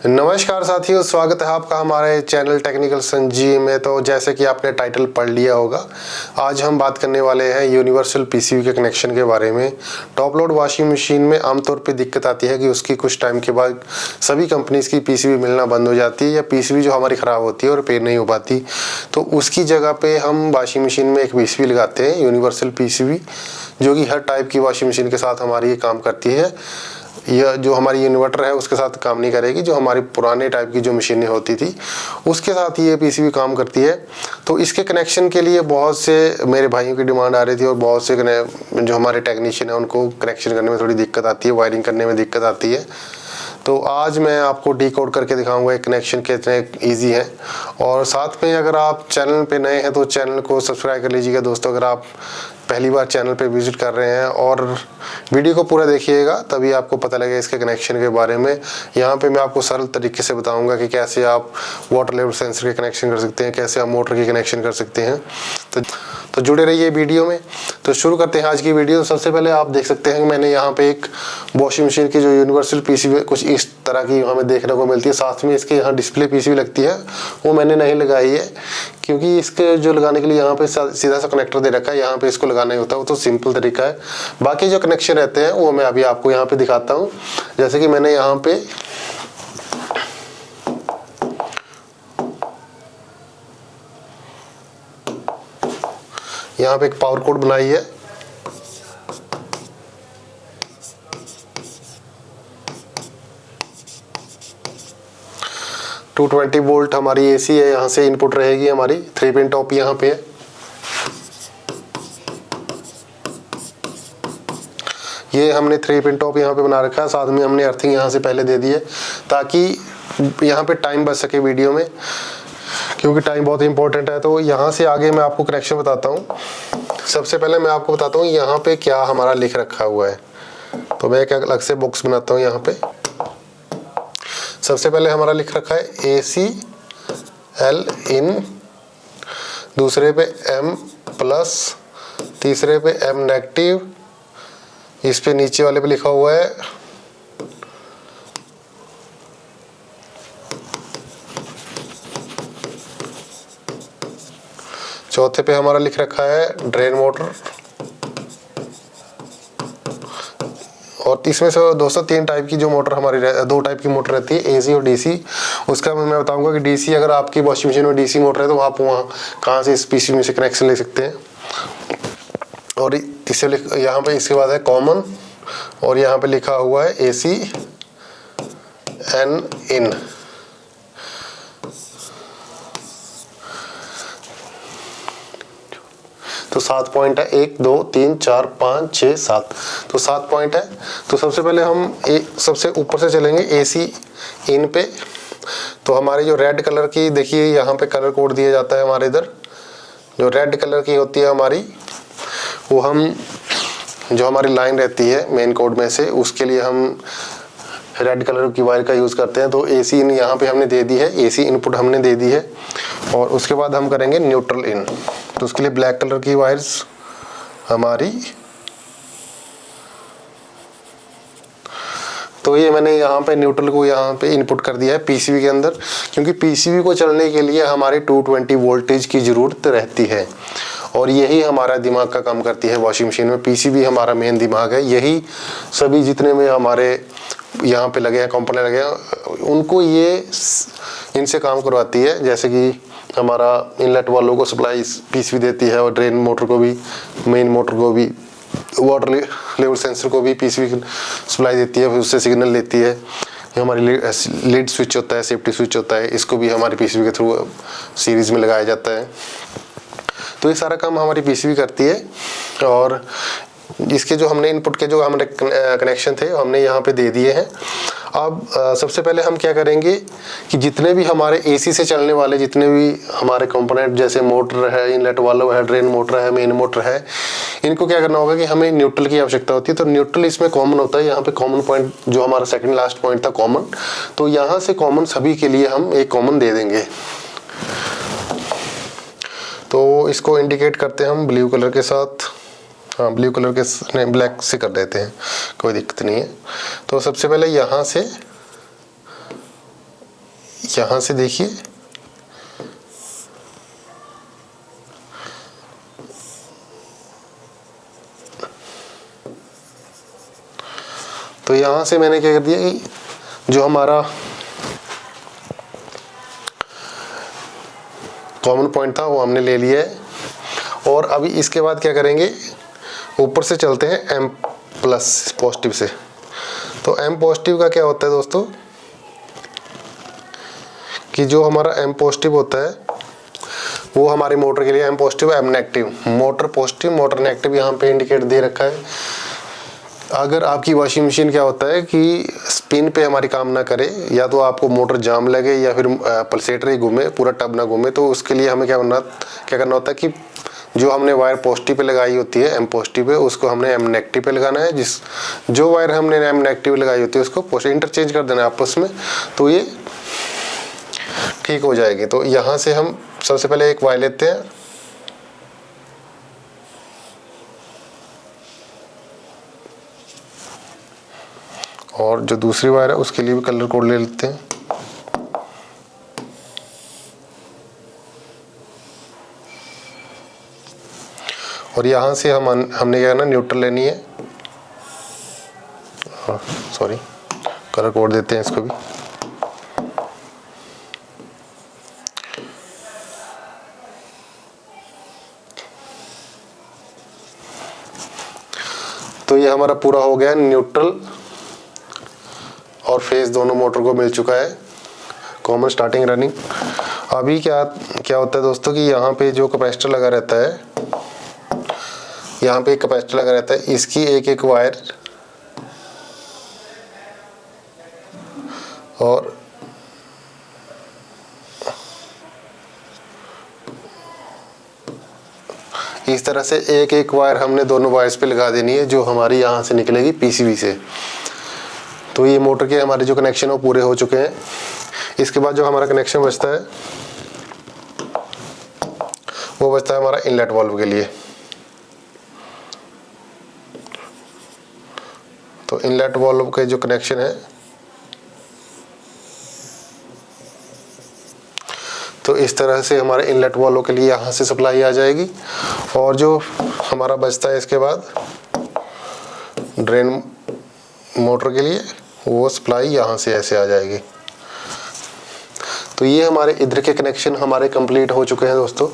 नमस्कार साथियों, स्वागत है आपका हमारे चैनल टेक्निकल संजीव में। तो जैसे कि आपने टाइटल पढ़ लिया होगा, आज हम बात करने वाले हैं यूनिवर्सल पीसीबी के कनेक्शन के बारे में। टॉप लोड वॉशिंग मशीन में आमतौर पे दिक्कत आती है कि उसकी कुछ टाइम के बाद सभी कंपनीज़ की पीसीबी मिलना बंद हो जाती है या पीसीबी जो हमारी ख़राब होती है और रिपेयर नहीं हो पाती। तो उसकी जगह पर हम वॉशिंग मशीन में एक पीसीबी लगाते हैं, यूनिवर्सल पीसीबी, जो कि हर टाइप की वॉशिंग मशीन के साथ हमारी ये काम करती है। यह जो हमारी इन्वर्टर है उसके साथ काम नहीं करेगी, जो हमारी पुराने टाइप की जो मशीनें होती थी उसके साथ ये पीसीबी काम करती है। तो इसके कनेक्शन के लिए बहुत से मेरे भाइयों की डिमांड आ रही थी और बहुत से जो हमारे टेक्नीशियन हैं उनको कनेक्शन करने में थोड़ी दिक्कत आती है, वायरिंग करने में दिक्कत आती है। तो आज मैं आपको डिकोड करके दिखाऊंगा ये कनेक्शन कितने ईजी है। और साथ में अगर आप चैनल पे नए हैं तो चैनल को सब्सक्राइब कर लीजिएगा दोस्तों, अगर आप पहली बार चैनल पे विजिट कर रहे हैं। और वीडियो को पूरा देखिएगा, तभी आपको पता लगेगा इसके कनेक्शन के बारे में। यहाँ पे मैं आपको सरल तरीके से बताऊंगा कि कैसे आप वाटर लेवल सेंसर के कनेक्शन कर सकते हैं, कैसे आप मोटर के कनेक्शन कर सकते हैं। तो जुड़े रहिए वीडियो में। तो शुरू करते हैं आज की वीडियो। सबसे पहले आप देख सकते हैं कि मैंने यहाँ पे एक वॉशिंग मशीन की जो यूनिवर्सल पीसीबी कुछ इस तरह की हमें देखने को मिलती है। साथ में इसके यहाँ डिस्प्ले पीसीबी लगती है, वो मैंने नहीं लगाई है क्योंकि इसके जो लगाने के लिए यहाँ पे सीधा सा कनेक्टर दे रखा है, यहाँ पे इसको लगाना ही होता है। वो तो सिंपल तरीका है। बाकी जो कनेक्शन रहते हैं वो मैं अभी आपको यहाँ पे दिखाता हूँ। जैसे कि मैंने यहाँ पे एक पावर कोड बनाई है। टू 220 वोल्ट हमारी एसी है, यहाँ से इनपुट रहेगी हमारी। 3 पिन टॉप यहाँ पे है। ये हमने 3 पिन टॉप यहाँ पे बना रखा है। साथ में हमने अर्थिंग यहाँ से पहले दे दी है ताकि यहाँ पे टाइम बच सके वीडियो में, क्योंकि टाइम बहुत इंपॉर्टेंट है। तो यहाँ से आगे मैं आपको कनेक्शन बताता हूँ। सबसे पहले मैं आपको बताता हूँ यहाँ पे क्या हमारा लिख रखा हुआ है। तो मैं एक अलग से बॉक्स बनाता हूँ यहाँ पे। सबसे पहले हमारा लिख रखा है ACL इन, दूसरे पे M प्लस, तीसरे पे M नेगेटिव, इस पे नीचे वाले पे लिखा हुआ है चौथे पे हमारा लिख रखा है ड्रेन मोटर। और इसमें से दोस्तों 3 टाइप की जो मोटर हमारी 2 टाइप की मोटर रहती है, AC और DC। उसका मैं बताऊंगा कि DC अगर आपकी वॉशिंग मशीन में DC मोटर है तो आप वहाँ कहाँ से इस पीसीबी में से कनेक्शन ले सकते हैं। और तीसरे यहाँ पे इसके बाद है कॉमन, और यहाँ पे लिखा हुआ है ACN इन। तो 7 पॉइंट है, 1 2 3 4 5 6 7। तो 7 पॉइंट है। तो सबसे पहले हम सबसे ऊपर से चलेंगे AC इन पे। तो हमारी जो रेड कलर की, देखिए यहाँ पे कलर कोड दिया जाता है हमारे इधर। जो रेड कलर की होती है हमारी, वो हम जो हमारी लाइन रहती है मेन कोड में से, उसके लिए हम रेड कलर की वायर का यूज़ करते हैं। तो AC इन यहाँ पे हमने दे दी है, AC इनपुट हमने दे दी है। और उसके बाद हम करेंगे न्यूट्रल इन। तो उसके लिए ब्लैक कलर की वायर्स हमारी, तो ये मैंने यहाँ पे न्यूट्रल को यहाँ पे इनपुट कर दिया है पीसीबी के अंदर, क्योंकि पीसीबी को चलने के लिए हमारी 220 वोल्टेज की ज़रूरत रहती है। और यही हमारा दिमाग का काम करती है वॉशिंग मशीन में। पीसीबी हमारा मेन दिमाग है। यही सभी जितने में हमारे यहाँ पे लगे हैं, कंपोनेंट लगे हैं, उनको ये इनसे काम करवाती है। जैसे कि हमारा इनलेट वालों को सप्लाई पीसीबी देती है, और ड्रेन मोटर को भी, मेन मोटर को भी, वाटर लेवल सेंसर को भी पीसीबी सप्लाई देती है, फिर उससे सिग्नल लेती है। ये हमारी लीड स्विच होता है, सेफ्टी स्विच होता है, इसको भी हमारी पीसीबी के थ्रू सीरीज में लगाया जाता है। तो ये सारा काम हमारी पीसीबी करती है। और इसके जो हमने इनपुट के जो हमारे कनेक्शन थे हमने यहाँ पे दे दिए हैं। अब सबसे पहले हम क्या करेंगे कि जितने भी हमारे AC से चलने वाले जितने भी हमारे कंपोनेंट, जैसे मोटर है, इनलेट वाल्व है, ड्रेन मोटर है, मेन मोटर है, इनको क्या करना होगा कि हमें न्यूट्रल की आवश्यकता होती है। तो न्यूट्रल इसमें कॉमन होता है। यहाँ पे कॉमन पॉइंट जो हमारा सेकंड लास्ट पॉइंट था कॉमन, तो यहाँ से कॉमन सभी के लिए हम एक कॉमन दे देंगे। तो इसको इंडिकेट करते हैं हम ब्लू कलर के साथ। हाँ, ब्लू कलर के नहीं, ब्लैक से कर देते हैं, कोई दिक्कत नहीं है। तो सबसे पहले यहाँ से यहाँ से देखिए तो यहाँ से मैंने क्या कर दिया कि जो हमारा कॉमन पॉइंट था वो हमने ले लिया है। और अभी इसके बाद क्या करेंगे, ऊपर से चलते हैं M प्लस पॉजिटिव से। तो M पॉजिटिव का क्या होता है दोस्तों कि जो हमारा M पॉजिटिव होता है वो हमारी मोटर के लिए M positive M negative, motor positive motor negative यहाँ पे इंडिकेट दे रखा है। अगर आपकी वॉशिंग मशीन क्या होता है कि स्पिन पे हमारी काम ना करे, या तो आपको मोटर जाम लगे या फिर पल्सेटर ही घूमे, पूरा टब ना घूमे, तो उसके लिए हमें क्या करना होता है कि जो हमने वायर पॉजिटिव पे लगाई होती है M पॉजिटिव पे, उसको हमने M नेगेटिव पे लगाना है। जो वायर हमने M नेगेटिव लगाई होती है उसको पॉजिटिव इंटरचेंज कर देना है आपस में, तो ये ठीक हो जाएगी। तो यहाँ से हम सबसे पहले एक वायर लेते हैं और जो दूसरी वायर है उसके लिए भी कलर कोड ले लेते हैं। और यहाँ से हमने क्या करना, न्यूट्रल लेनी है। सॉरी, कलर कोड देते हैं इसको भी। तो ये हमारा पूरा हो गया, न्यूट्रल और फेज दोनों मोटर को मिल चुका है, कॉमन स्टार्टिंग रनिंग। अभी क्या होता है दोस्तों कि यहाँ पे जो कैपेसिटर लगा रहता है, यहाँ पे एक कैपेसिटर लगा रहता है, इसकी एक एक वायर और इस तरह से एक एक वायर हमने दोनों वायर्स पे लगा देनी है, जो हमारी यहाँ से निकलेगी पीसीबी से। तो ये मोटर के हमारे जो कनेक्शन है वो पूरे हो चुके हैं। इसके बाद जो हमारा कनेक्शन बचता है वो बचता है हमारा इनलेट वाल्व के लिए। तो इनलेट वाल्व के जो कनेक्शन है, तो इस तरह से हमारे इनलेट वाल्व के लिए यहाँ से सप्लाई आ जाएगी। और जो हमारा बचता है इसके बाद ड्रेन मोटर के लिए, वो सप्लाई यहाँ से ऐसे आ जाएगी। तो ये हमारे इधर के कनेक्शन हमारे कंप्लीट हो चुके हैं दोस्तों।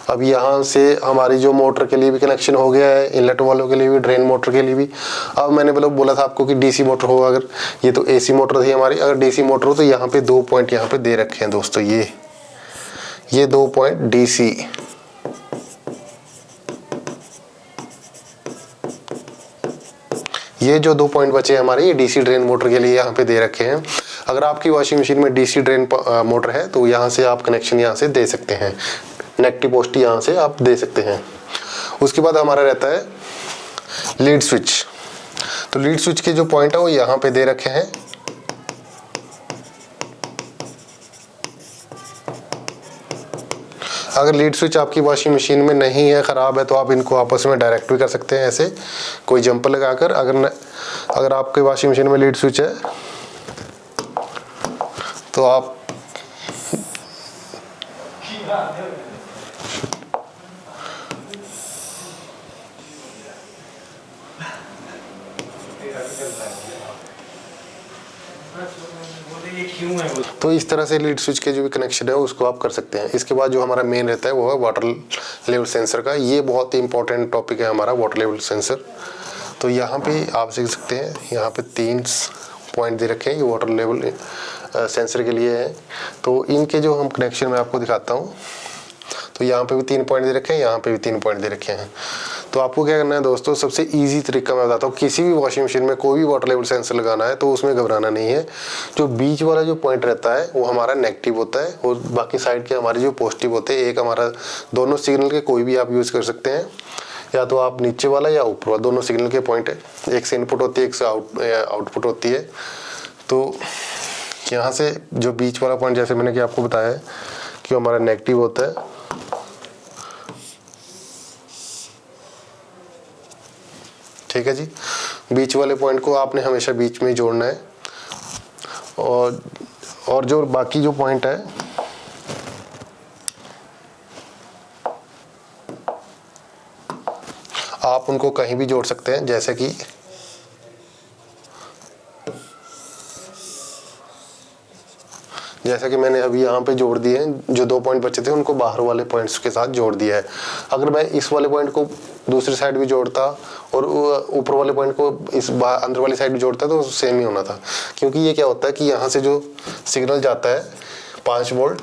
अब यहाँ से हमारी जो मोटर के लिए भी कनेक्शन हो गया है, इनलेट वालों के लिए भी, ड्रेन मोटर के लिए भी। अब मैंने बोला था आपको कि डीसी मोटर हो, अगर ये तो एसी मोटर थी हमारी, अगर डीसी मोटर हो तो यहाँ पे 2 पॉइंट यहाँ पे दे रखे हैं दोस्तों। ये 2 पॉइंट डीसी, ये जो 2 पॉइंट बचे हमारे, ये डीसी ड्रेन मोटर के लिए यहाँ पे दे रखे हैं। अगर आपकी वॉशिंग मशीन में डीसी ड्रेन मोटर है तो यहाँ से आप कनेक्शन यहाँ से दे सकते हैं, नेगेटिव पॉजिटिव यहाँ से आप दे सकते हैं। उसके बाद हमारा रहता है लीड स्विच। तो लीड स्विच के जो पॉइंट है वो यहाँ पे दे रखे हैं। अगर लीड स्विच आपकी वॉशिंग मशीन में नहीं है, ख़राब है, तो आप इनको आपस में डायरेक्ट भी कर सकते हैं ऐसे कोई जंपर लगाकर। अगर आपके वॉशिंग मशीन में लीड स्विच है तो आप तो इस तरह से लीड स्विच के जो भी कनेक्शन है उसको आप कर सकते हैं। इसके बाद जो हमारा मेन रहता है वो है वाटर लेवल सेंसर का। ये बहुत ही इंपॉर्टेंट टॉपिक है हमारा, वाटर लेवल सेंसर। तो यहाँ पे आप देख सकते हैं, यहाँ पे 3 पॉइंट दे रखे हैं, ये वाटर लेवल सेंसर के लिए है। तो इनके जो हम कनेक्शन मैं आपको दिखाता हूँ, तो यहाँ पे भी 3 पॉइंट दे रखे हैं, यहाँ पे भी 3 पॉइंट दे रखे हैं। तो आपको क्या करना है दोस्तों, सबसे इजी तरीका मैं बताता हूँ। किसी भी वॉशिंग मशीन में कोई भी वाटर लेवल सेंसर लगाना है तो उसमें घबराना नहीं है। जो बीच वाला जो पॉइंट रहता है वो हमारा नेगेटिव होता है और बाकी साइड के हमारे जो पॉजिटिव होते हैं। एक हमारा दोनों सिग्नल के कोई भी आप यूज़ कर सकते हैं, या तो आप नीचे वाला या ऊपर वाला, दोनों सिग्नल के पॉइंट है। एक से इनपुट होती है, एक से आउटपुट होती है। तो यहाँ से जो बीच वाला पॉइंट, जैसे मैंने कि आपको बताया है कि हमारा नेगेटिव होता है, ठीक है जी। बीच वाले पॉइंट को आपने हमेशा बीच में ही जोड़ना है। और जो बाकी जो पॉइंट है आप उनको कहीं भी जोड़ सकते हैं, जैसा कि मैंने अभी यहाँ पे जोड़ दिए हैं। जो 2 पॉइंट बचे थे उनको बाहर वाले पॉइंट्स के साथ जोड़ दिया है। अगर मैं इस वाले पॉइंट को दूसरी साइड भी जोड़ता और ऊपर वाले पॉइंट को इस अंदर वाली साइड भी जोड़ता तो सेम ही होना था, क्योंकि ये क्या होता है कि यहाँ से जो सिग्नल जाता है 5 वोल्ट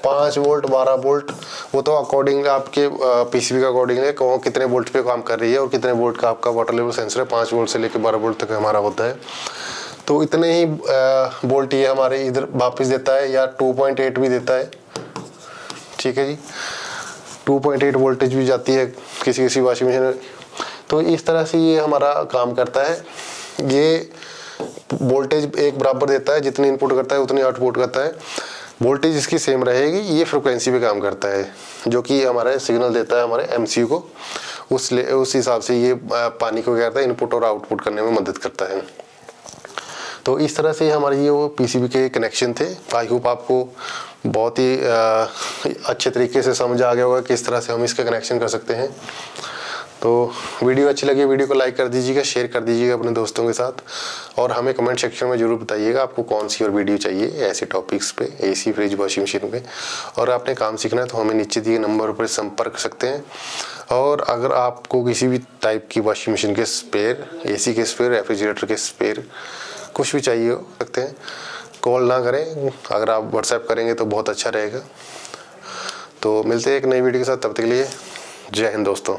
12 वोल्ट, वो तो अकॉर्डिंग आपके पीसीबी का अकॉर्डिंग है कौन कितने वोल्ट पे काम कर रही है और कितने वोल्ट का आपका वाटर लेवल सेंसर है। 5 वोल्ट से लेकर 12 वोल्ट तक हमारा होता है, तो इतने ही वोल्ट ये हमारे इधर वापस देता है, या 2.8 भी देता है। ठीक है जी, 2.8 वोल्टेज भी जाती है किसी वॉशिंग मशीन में। तो इस तरह से ये हमारा काम करता है। ये वोल्टेज एक बराबर देता है, जितनी इनपुट करता है उतनी आउटपुट करता है। वोल्टेज इसकी सेम रहेगी। ये फ्रिक्वेंसी पे काम करता है, जो कि हमारे सिग्नल देता है हमारे एमसीयू को। उस हिसाब से ये पानी को क्या करता है, इनपुट और आउटपुट करने में मदद करता है। तो इस तरह से हमारे ये वो पीसीबी के कनेक्शन थे। आई होप आपको बहुत ही अच्छे तरीके से समझ आ गया होगा किस तरह से हम इसका कनेक्शन कर सकते हैं। तो वीडियो अच्छी लगी, वीडियो को लाइक कर दीजिएगा, शेयर कर दीजिएगा अपने दोस्तों के साथ, और हमें कमेंट सेक्शन में ज़रूर बताइएगा आपको कौन सी और वीडियो चाहिए ऐसे टॉपिक्स पे, एसी, फ्रिज, वॉशिंग मशीन पे। और आपने काम सीखना है तो हमें नीचे दिए नंबर पर संपर्क कर सकते हैं। और अगर आपको किसी भी टाइप की वॉशिंग मशीन के स्पेयर, एसी के स्पेयर, रेफ्रिजरेटर के स्पेयर कुछ भी चाहिए हो सकते हैं, कॉल ना करें, अगर आप व्हाट्सएप करेंगे तो बहुत अच्छा रहेगा। तो मिलते हैं एक नई वीडियो के साथ, तब तक के लिए जय हिंद दोस्तों।